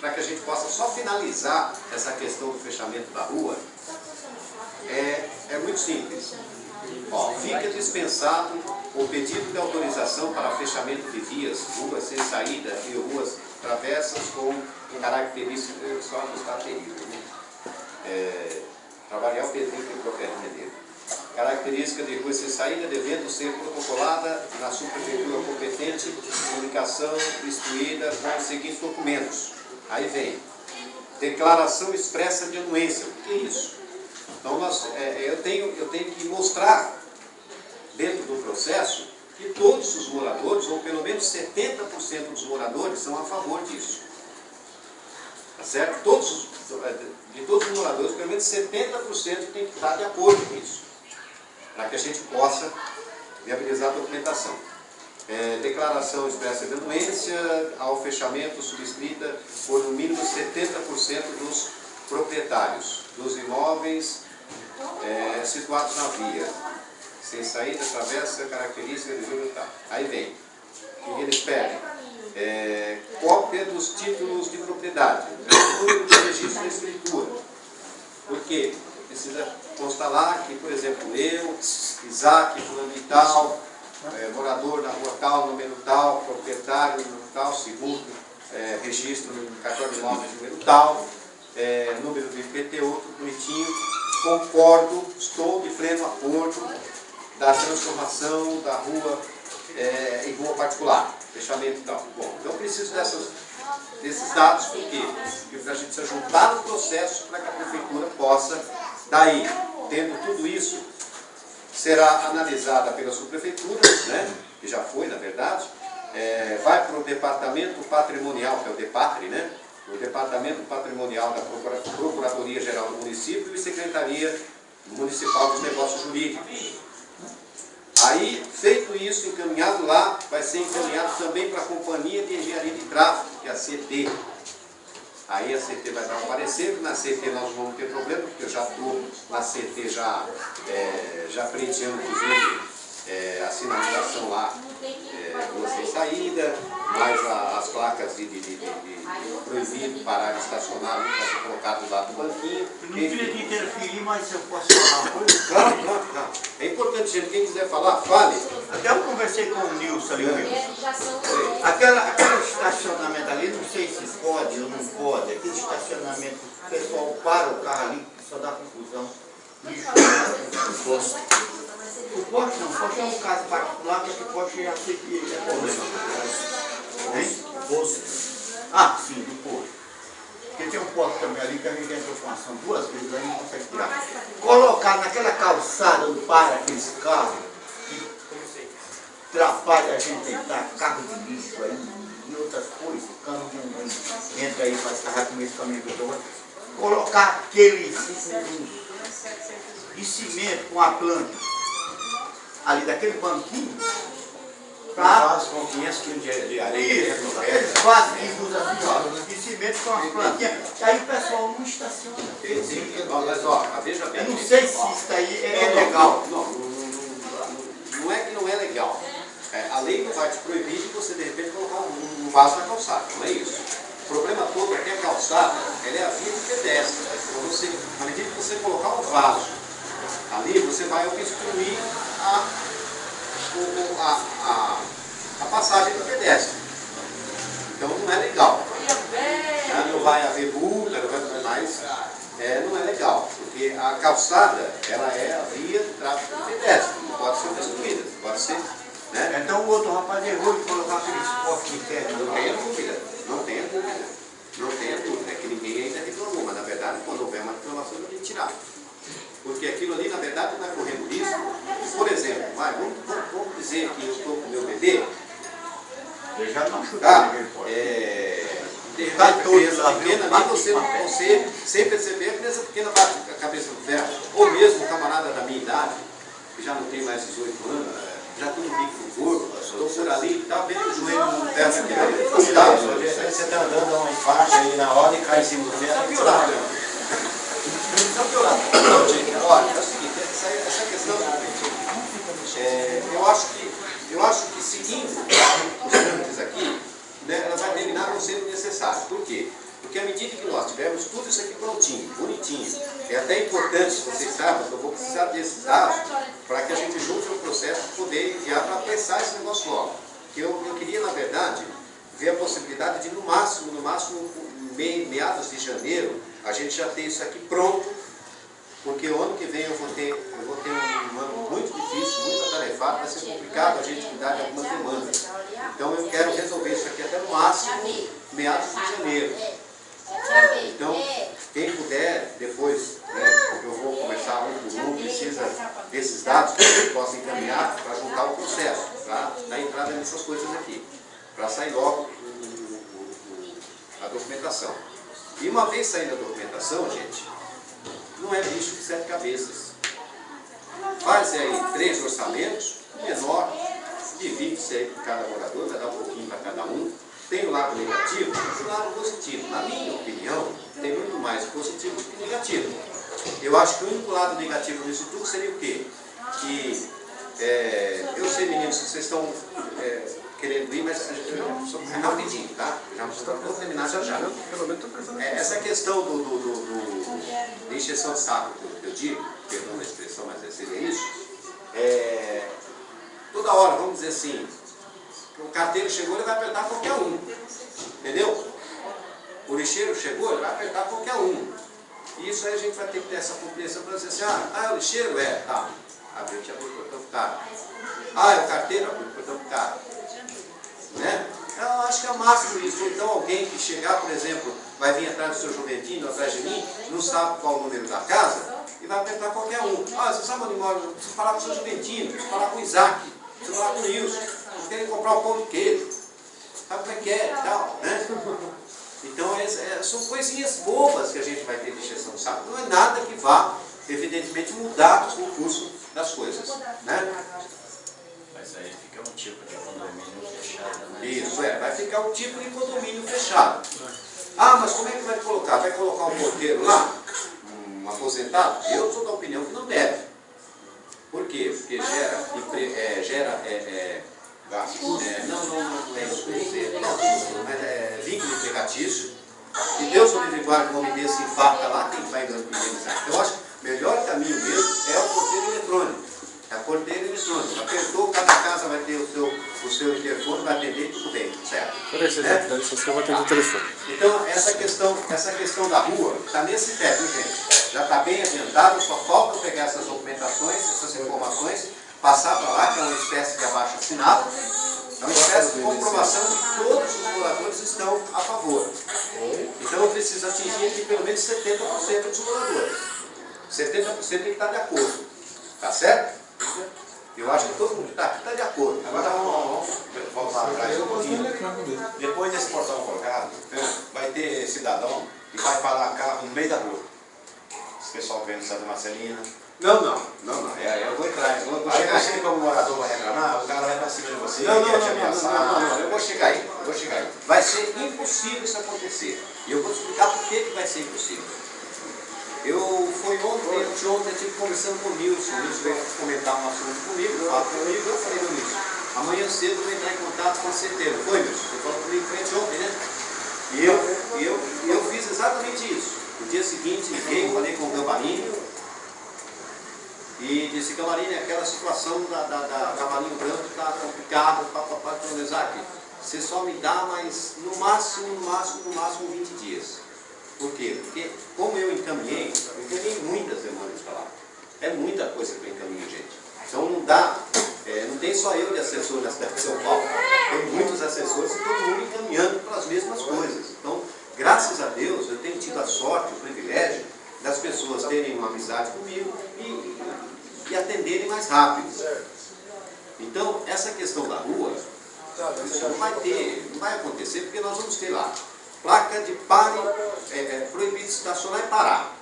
para que a gente possa só finalizar essa questão do fechamento da rua é muito simples. Ó, fica dispensado o pedido de autorização para fechamento de vias, ruas sem saída e ruas travessas com características só que está terrível. Trabalhar o pedido que qualquer dele. Característica de rua sem saída devendo ser protocolada na subprefeitura competente, comunicação instruída com os seguintes documentos. Aí vem, declaração expressa de anuência. O que é isso? Então eu tenho que mostrar dentro do processo que todos os moradores, ou pelo menos 70% dos moradores, são a favor disso. Tá certo? De todos os moradores, pelo menos 70% tem que estar de acordo com isso, para que a gente possa viabilizar a documentação. Declaração expressa de anuência ao fechamento subscrita por no mínimo 70% dos proprietários dos imóveis situados na via, sem saída, travessa, característica de via e tal. Aí vem, o que eles pedem? Cópia dos títulos de propriedade, número de registro de escritura. Por quê? Precisa constar lá que, por exemplo, eu, Isaac, fulano de tal, morador na rua tal, número tal, proprietário, número tal, segundo, registro no cartório de imóveis, número tal, número do IPTU, tudo bonitinho, concordo, estou de pleno acordo da transformação da rua em rua particular, fechamento e tal. Bom, então preciso desses dados, por quê? Porque a gente precisa juntar no processo para que a prefeitura possa, daí, tendo tudo isso, será analisada pela subprefeitura, né, que já foi, na verdade, vai para o departamento patrimonial, que é o DEPATRI, né, o departamento patrimonial da Procuradoria-Geral do Município e Secretaria Municipal dos Negócios Jurídicos. Aí, feito isso, encaminhado lá, vai ser encaminhado também para a Companhia de Engenharia de Tráfego, que é a CT. Aí a CT vai dar um parecer, na CT nós não vamos ter problema, porque eu já estou na CT já pleiteando, inclusive, a sinalização lá, rua sem saída, mais as placas de proibido parar de estacionar, vai ser colocado do lado do banquinho. Eu não queria te interferir, mas eu posso falar uma coisa? Claro. É importante, gente, quem quiser falar, fale. Até eu conversei com o Nilson ali, aquele estacionamento ali, não sei se pode ou não pode, aquele estacionamento, o pessoal para o carro ali, só dá confusão. Posto. O poste não, o poste é um caso particular, porque o poste já sei que é problema. Hein? Posto. Ah, sim, do posto. Porque tem um poste também ali que a gente entrou com ação 2 vezes, aí não consegue tirar. Colocar naquela calçada onde para aqueles carros que atrapalha a gente entrar, carro de lixo aí e outras coisas, caminhão aí, entra aí para estarrar com esse caminhão que eu estou. Colocar aquele de cimento com a planta ali daquele banquinho, tá? Faz com 500 kg de areia. Isso, eles fazem e usam assim, ó, de cimento com as plantinhas, aí o pessoal não estaciona. Mas ó, veja bem. Eu não sei se isso aí é legal. Não é que não é legal. A lei não vai te proibir de você, de repente, colocar um vaso na calçada. Não é isso. O problema todo é que a calçada, ela é a via de pedestre. Então você, à medida que você colocar um vaso ali, você vai obstruir a passagem do pedestre. Então não é legal. Não vai haver multa, não vai haver mais. Não é legal, porque a calçada, ela é a via de tráfego de pedestre. Não pode ser obstruída, pode ser. Né? Então o outro rapaz errou de colocar aquele esporte de terra. Não tenha dúvida, não tenha dúvida. Não tenha dúvida, é que ninguém ainda reclamou, mas na verdade quando houver uma reclamação eu tenho que tirar. Porque aquilo ali na verdade não está correndo risco. Por exemplo, vamos dizer que eu estou com o meu bebê. Eu já não chutei Tá? Tá A todo criança lá, pequena viu? ali, você, sem perceber, a criança pequena bate a cabeça no ferro. Ou mesmo um camarada da minha idade, que já não tem mais 18 anos, já tem um bico no corpo, estou por ali, está vendo o joelho no ferro daquele. Você está andando a uma faixa aí na hora e cai em cima do ferro. Está piorado. Está piorado. Não, gente, olha, é o seguinte, essa questão eu acho que seguindo os trâmites aqui, né, ela vai terminar não sendo necessária. Por quê? Porque à medida que nós tivermos tudo isso aqui prontinho, bonitinho, é até importante, se vocês sabem, eu vou precisar desses dados para que a gente junte o processo e poder enviar para apressar esse negócio logo. Que eu queria, na verdade, ver a possibilidade de, no máximo, meados de janeiro, a gente já ter isso aqui pronto, porque o ano que vem eu vou ter um ano muito difícil, muito atarefado, vai ser complicado a gente cuidar de algumas demandas. Então eu quero resolver isso aqui até no máximo meados de janeiro. Então, quem puder, depois, né, eu vou conversar um por um, precisa desses dados que eu possa encaminhar para juntar o processo, para dar entrada nessas coisas aqui, para sair logo a documentação. E uma vez saindo a documentação, gente, não é bicho de 7 cabeças. Faz aí 3 orçamentos, menor, divide-se aí por cada morador, vai dar um pouquinho para cada um. Tem o lado negativo e o lado positivo. Na minha opinião, tem muito mais positivo do que negativo. Eu acho que o único lado negativo disso tudo seria o quê? Que, eu sei, meninos, que vocês estão querendo ir, mas rapidinho, tá? Já vou terminar já. Essa questão de encheção de saco, que eu digo, perdão a expressão, mas seria isso, toda hora, vamos dizer assim, o carteiro chegou, ele vai apertar qualquer um, entendeu? O lixeiro chegou, ele vai apertar qualquer um. E isso aí a gente vai ter que ter essa compreensão para dizer assim, é o lixeiro? Tá. A gente abriu o portão pro cara. É o carteiro? Abriu o portão pro cara. Né? Eu acho que é o máximo isso. Então alguém que chegar, por exemplo, vai vir atrás do seu Juventino, atrás de mim, não sabe qual o número da casa, e vai apertar qualquer um. Você sabe onde mora? Precisa falar com o seu Juventino, precisa falar com o Isaac, precisa falar com o Nilson, vocês querem comprar um pão de queijo. Sabe como é que é e tal, né? Então são coisinhas bobas que a gente vai ter de encheção de saco. Não é nada que vá, evidentemente, mudar o curso das coisas, né? Mas aí fica um tipo de condomínio fechado, né? Isso, vai ficar um tipo de condomínio fechado. Mas como é que vai colocar? Vai colocar um porteiro lá? Um aposentado? Eu sou da opinião que não deve. Por quê? Porque gera gasto. Não é isso que eu dizer. Mas vínculo empregatício. E Deus não me guarde um homem desse infarta lá, quem vai indenizar? Eu acho que o melhor caminho mesmo é o porteiro eletrônico. É a porteira eletrônica. Apertou, cada casa vai ter o seu interfone, vai atender, tudo bem, tudo certo. Peraí, dá licença que eu vou atender o telefone. Então, essa questão da rua está nesse teto, gente. Já está bem adiantado, só falta pegar essas documentações, essas informações, passar para lá, que é uma espécie de abaixo-assinado, é uma espécie de comprovação de que todos os moradores estão a favor. Então, eu preciso atingir aqui pelo menos 70% dos moradores. 70% tem que estar de acordo. Tá certo? Eu acho que todo mundo que está aqui está de acordo. Agora vamos voltar atrás um pouquinho. Depois desse portão colocado, vai ter cidadão que vai parar carro no meio da rua. Esse pessoal vendo Santa Marcelina. Não. Eu vou entrar. Eu vou Aí chegar você, aí. como morador, vai reclamar, o cara vai pra cima de você, Não, quer te ameaçar. eu vou chegar aí. Vai ser impossível isso acontecer. E eu vou te explicar por que vai ser impossível. Foi ontem, eu estive conversando com o Nilson. O Nilson veio comentar um assunto comigo, falou comigo, eu falei, Nilson, amanhã cedo eu vou entrar em contato com o CT. Foi, Nilson? Você falou comigo frente ontem, né? E eu fiz exatamente isso. No dia seguinte, liguei, falei com o Gambarini e disse, Gambarini, aquela situação da Cavalinho Branco está complicada, para organizar aqui. Você só me dá mais, no máximo 20 dias. Por quê? Porque, como eu encaminhei muitas demandas para lá. É muita coisa que eu encaminho, gente. Então não dá, não tem só eu de assessor na cidade de São Paulo. Tem muitos assessores e todo mundo encaminhando para as mesmas coisas. Então, graças a Deus, eu tenho tido a sorte, o privilégio das pessoas terem uma amizade comigo e atenderem mais rápido. Então, essa questão da rua, isso não vai acontecer, porque nós vamos ter lá placa de pare, proibido estacionar e parar.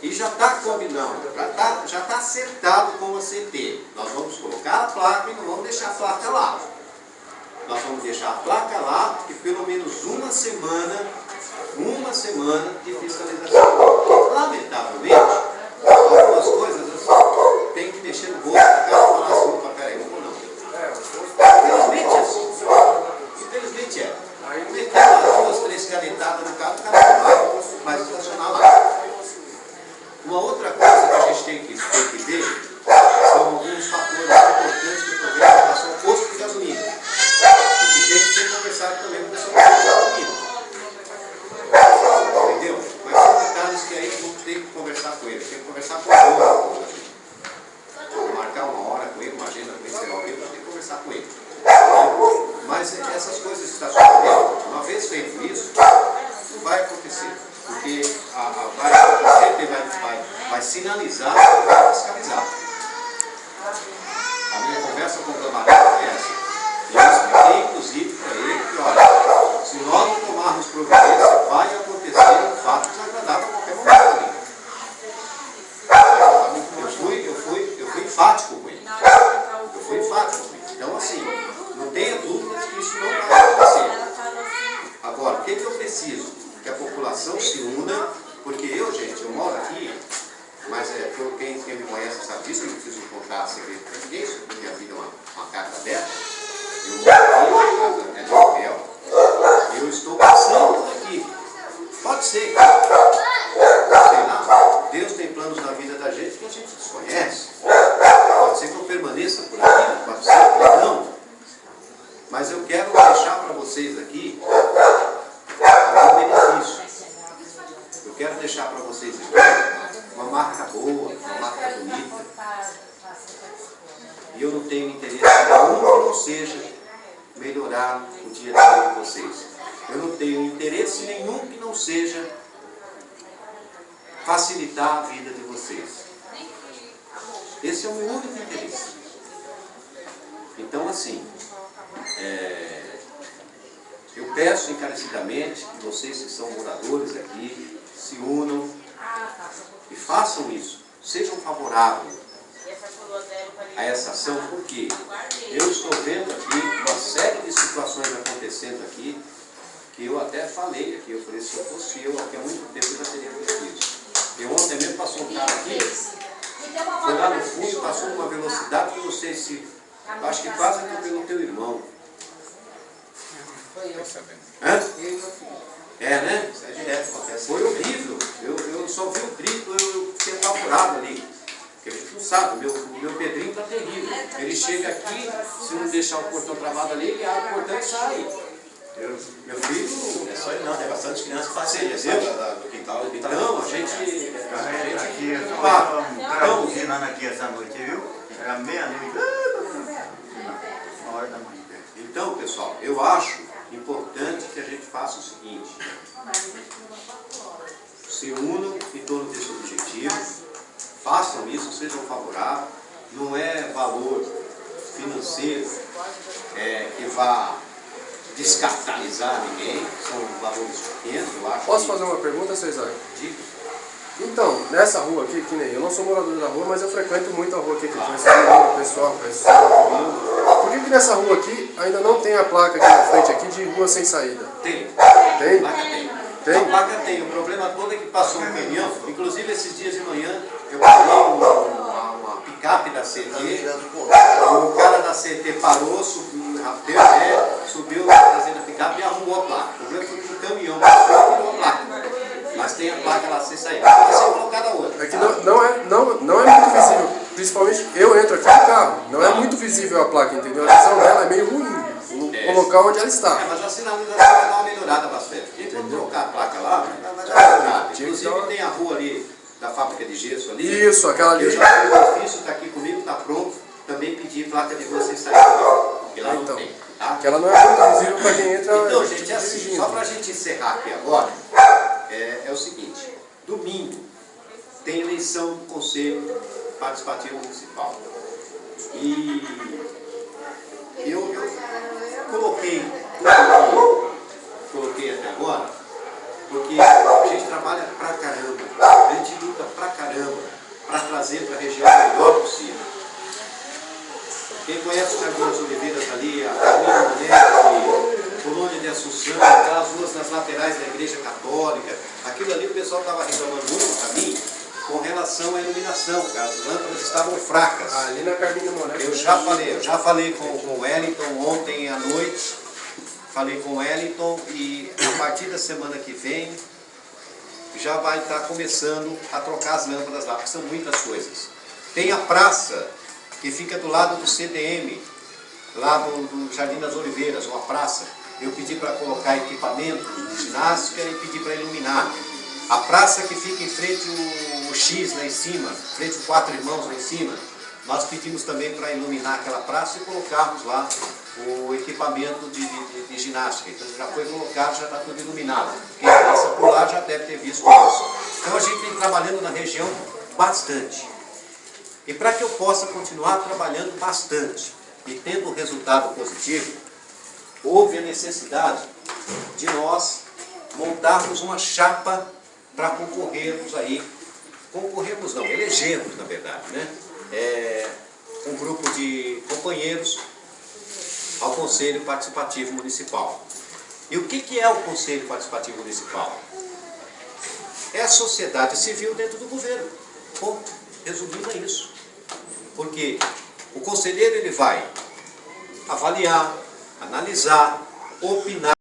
E já está combinando, já está acertado com a CT. Nós vamos colocar a placa e não vamos deixar a placa lá. Nós vamos deixar a placa lá e pelo menos uma semana de fiscalização. Porque, lamentavelmente, algumas coisas eu tenho que mexer no bolso para o cara falar assim, opa, peraí, não vou não. Infelizmente é assim. Infelizmente é. Meter umas 2, 3 canetadas no carro, o cara não vai mais estacionar lá. Uma outra coisa que a gente tem que ver são alguns fatores importantes que eu vejo em relação ao posto de gasolina. E que tem que ser conversado também com o pessoal do posto de gasolina. Entendeu? Mas são detalhes que aí eu vou ter que conversar com ele. Tem que conversar com o dono. Vou marcar uma hora com ele, uma agenda com ele, sei lá o que, para ter que conversar com ele. Mas essas coisas de estacionamento, uma vez feito isso, não vai acontecer. Porque a CT vai sinalizar e vai fiscalizar. A minha conversa com o camarada foi essa. E eu expliquei, inclusive, para ele que, olha, se nós não tomarmos providência, vai acontecer um fato desagradável a qualquer momento. Eu fui enfático com ele. Então, assim, não tenha dúvidas que isso não vai acontecer. Agora, o que eu preciso? Que a população se una, porque eu moro aqui, mas quem me conhece sabe disso, eu não preciso contar segredo para ninguém, isso minha vida é uma carta aberta. Eu moro aqui, a casa é de aluguel, eu estou passando por aqui. Pode ser que, sei lá, Deus tem planos na vida da gente que a gente desconhece. Pode ser que eu permaneça por aqui, pode ser que não. Mas eu quero deixar para vocês aqui algum benefício. Eu quero deixar para vocês aqui uma marca boa, uma marca bonita. E eu não tenho interesse nenhum que não seja melhorar o dia a dia de vocês. Eu não tenho interesse nenhum que não seja facilitar a vida de vocês. Esse é o meu único interesse. Então, assim, eu peço encarecidamente que vocês que são moradores aqui se unam e façam isso. Sejam favoráveis a essa ação, porque eu estou vendo aqui uma série de situações acontecendo aqui que eu até falei aqui. Eu falei, se eu fosse eu, aqui há muito tempo eu já teria feito isso. Eu ontem mesmo passou um cara aqui, foi lá no fundo, passou numa velocidade que eu não sei se, acho que quase atropelou teu irmão. Hã? É, né? Isso é direto, acontece. Foi horrível. Eu só vi o grito, eu fiquei apavorado ali. Porque a gente não sabe, o meu Pedrinho tá terrível. Ele chega aqui, se não deixar o portão travado ali, ele abre o portão e sai. Meu filho... É só ele não, tem bastante crianças que fazem isso, do quintal. Então, a gente Aqui, eu estava buzinando aqui essa noite, viu? Era meia-noite. 1h da manhã. Então, pessoal, eu acho importante que a gente faça o seguinte: se unam em torno desse objetivo, façam isso, sejam favoráveis. Não é valor financeiro que vá descapitalizar ninguém, são valores pequenos, eu acho. Posso fazer uma pergunta, Cesar? Diga. Então, nessa rua aqui, que nem eu não sou morador da rua, mas eu frequento muito a rua aqui, que conheço o pessoal, por que nessa rua aqui ainda não tem a placa aqui na frente aqui de rua sem saída? Tem. Tem? A placa tem. Tem? A placa tem. O problema todo é que passou um caminhão, inclusive esses dias de manhã, eu parei uma picape da CT, o cara da CT parou, subiu, deu ré, subiu trazendo a picape e arrumou a placa. O problema foi que o caminhão passou e tirou a placa. Mas tem a placa lá sem saída. Vai ser colocada outra. É que não é muito visível, principalmente eu entro aqui no carro, não é muito visível a placa, entendeu? A visão dela é meio ruim, o local onde ela está. Mas a sinalização vai dar uma melhorada bastante. A gente vai colocar a placa lá, vai dar uma melhorada. Inclusive tem a rua ali da fábrica de gesso ali. Isso, aquela ali. Eu já fiz o ofício, está aqui comigo, está pronto. Também pedi placa de rua sem saída. Porque lá não tem. Tá? Que ela não é muito visível para quem entra. Então, gente, é assim, só para a gente encerrar aqui agora, é o seguinte: domingo tem eleição do Conselho Participativo Municipal. E eu coloquei tudo que coloquei até agora, porque a gente trabalha pra caramba, a gente luta pra caramba para trazer para a região o melhor possível. Quem conhece o Jardim das Oliveiras ali, a Caminho do Neto, Colônia de Assunção, aquelas ruas nas laterais da Igreja Católica, aquilo ali o pessoal estava reclamando muito para mim com relação à iluminação, que as lâmpadas estavam fracas. Ali na Carminho Moreira. Eu já falei com o Wellington ontem à noite, falei com o Wellington e a partir da semana que vem já vai estar começando a trocar as lâmpadas lá, porque são muitas coisas. Tem a praça que fica do lado do CDM, lá do Jardim das Oliveiras, uma praça. Eu pedi para colocar equipamento de ginástica e pedi para iluminar. A praça que fica em frente o X lá em cima, em frente os Quatro Irmãos lá em cima, nós pedimos também para iluminar aquela praça e colocarmos lá o equipamento de ginástica. Então já foi colocado, já está tudo iluminado. Quem passa por lá já deve ter visto isso. Então a gente vem trabalhando na região bastante. E para que eu possa continuar trabalhando bastante e tendo resultado positivo, houve a necessidade de nós montarmos uma chapa para concorrermos aí, elegermos na verdade, né? Um grupo de companheiros ao Conselho Participativo Municipal. E o que é o Conselho Participativo Municipal? É a sociedade civil dentro do governo. Ponto. Resumindo é isso. Porque o conselheiro ele vai avaliar, analisar, opinar